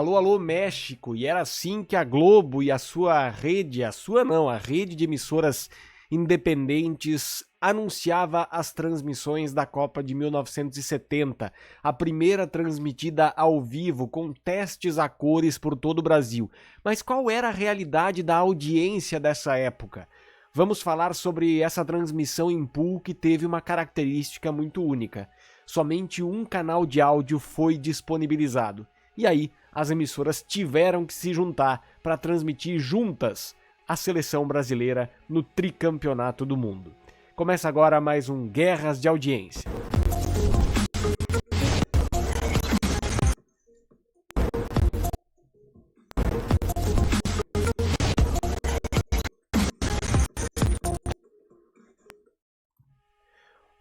Alô, alô, México! E era assim que a Globo e a sua rede, a rede de emissoras independentes anunciava as transmissões da Copa de 1970, a primeira transmitida ao vivo, com testes a cores por todo o Brasil. Mas qual era a realidade da audiência dessa época? Vamos falar sobre essa transmissão em pool que teve uma característica muito única. Somente um canal de áudio foi disponibilizado. E aí, as emissoras tiveram que se juntar para transmitir juntas a seleção brasileira no tricampeonato do mundo. Começa agora mais um Guerras de Audiência.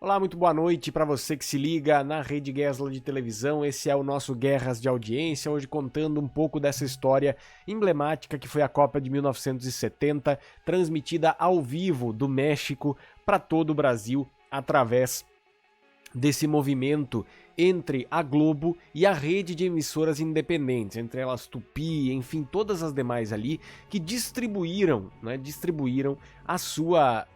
Olá, muito boa noite para você que se liga na Rede Gesla de televisão. Esse é o nosso Guerras de Audiência, hoje contando um pouco dessa história emblemática que foi a Copa de 1970, transmitida ao vivo do México para todo o Brasil através desse movimento entre a Globo e a rede de emissoras independentes, entre elas Tupi, enfim, todas as demais ali, que distribuíram a sua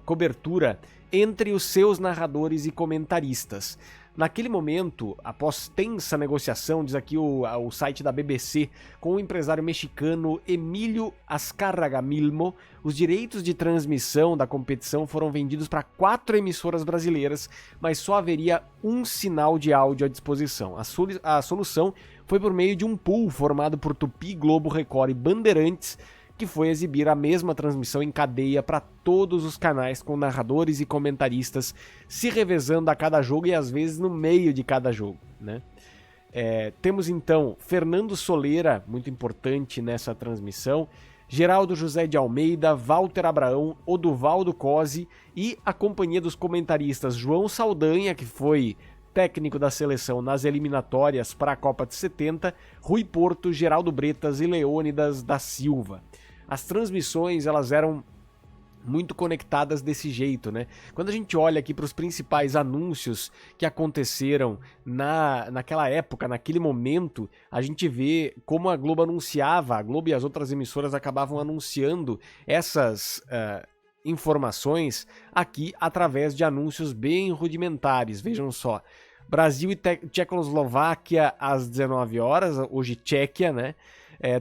cobertura entre os seus narradores e comentaristas. Naquele momento, após tensa negociação, diz aqui o site da BBC, com o empresário mexicano Emilio Azcárraga Milmo, os direitos de transmissão da competição foram vendidos para 4 emissoras brasileiras, mas só haveria um sinal de áudio à disposição. A solução foi por meio de um pool formado por Tupi, Globo, Record e Bandeirantes, que foi exibir a mesma transmissão em cadeia para todos os canais, com narradores e comentaristas se revezando a cada jogo e às vezes no meio de cada jogo, né? Temos então Fernando Soleira, muito importante nessa transmissão, Geraldo José de Almeida, Walter Abraão, Oduvaldo Cosi e a companhia dos comentaristas João Saldanha, que foi técnico da seleção nas eliminatórias para a Copa de 70, Rui Porto, Geraldo Bretas e Leônidas da Silva. As transmissões, elas eram muito conectadas desse jeito, né? Quando a gente olha aqui para os principais anúncios que aconteceram naquela época, naquele momento, a gente vê como a Globo anunciava, a Globo e as outras emissoras acabavam anunciando essas informações aqui através de anúncios bem rudimentares. Vejam só, Brasil e Tchecoslováquia às 19 horas, hoje Tchequia, né?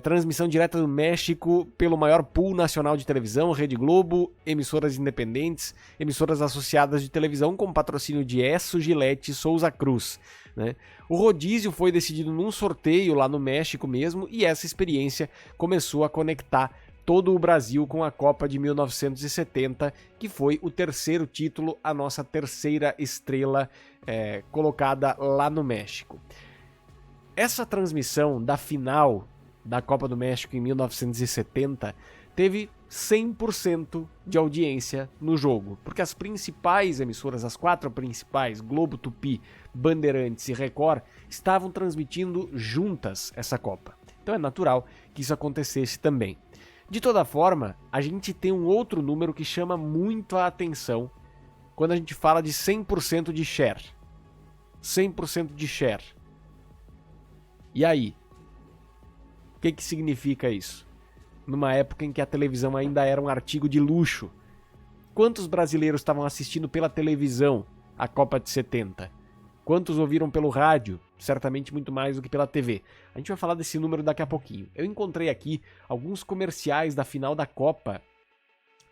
Transmissão direta do México pelo maior pool nacional de televisão, Rede Globo, emissoras independentes, emissoras associadas de televisão com patrocínio de Esso, Gillette e Souza Cruz, né? O rodízio foi decidido num sorteio lá no México mesmo, e essa experiência começou a conectar todo o Brasil com a Copa de 1970, que foi o terceiro título, a nossa terceira estrela colocada lá no México. Essa transmissão da final da Copa do México em 1970 teve 100% de audiência no jogo, porque as principais emissoras, as 4 principais, Globo, Tupi, Bandeirantes e Record, estavam transmitindo juntas essa Copa. Então é natural que isso acontecesse também. De toda forma, a gente tem um outro número que chama muito a atenção quando a gente fala de 100% de share. 100% de share. E aí? O que significa isso? Numa época em que a televisão ainda era um artigo de luxo. Quantos brasileiros estavam assistindo pela televisão a Copa de 70? Quantos ouviram pelo rádio? Certamente muito mais do que pela TV. A gente vai falar desse número daqui a pouquinho. Eu encontrei aqui alguns comerciais da final da Copa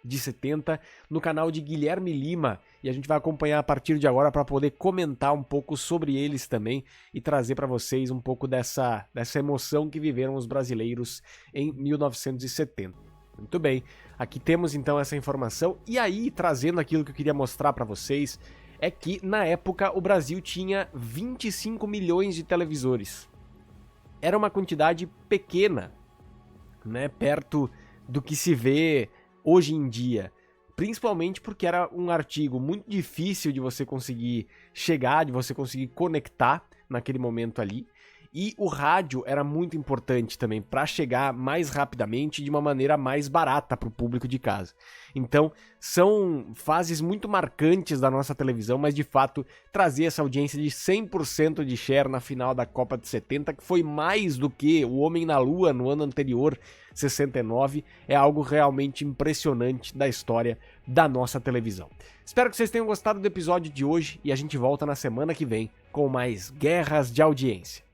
de 70 no canal de Guilherme Lima, e a gente vai acompanhar a partir de agora para poder comentar um pouco sobre eles também e trazer para vocês um pouco dessa emoção que viveram os brasileiros em 1970. Muito bem, aqui temos então essa informação, e aí trazendo aquilo que eu queria mostrar para vocês é que na época o Brasil tinha 25 milhões de televisores. Era uma quantidade pequena, né, perto do que se vê hoje em dia, principalmente porque era um artigo muito difícil de você conseguir chegar, de você conseguir conectar naquele momento ali, E o rádio era muito importante também para chegar mais rapidamente de uma maneira mais barata para o público de casa. Então, são fases muito marcantes da nossa televisão, mas de fato trazer essa audiência de 100% de share na final da Copa de 70, que foi mais do que o Homem na Lua no ano anterior, 69, é algo realmente impressionante da história da nossa televisão. Espero que vocês tenham gostado do episódio de hoje e a gente volta na semana que vem com mais Guerras de Audiência.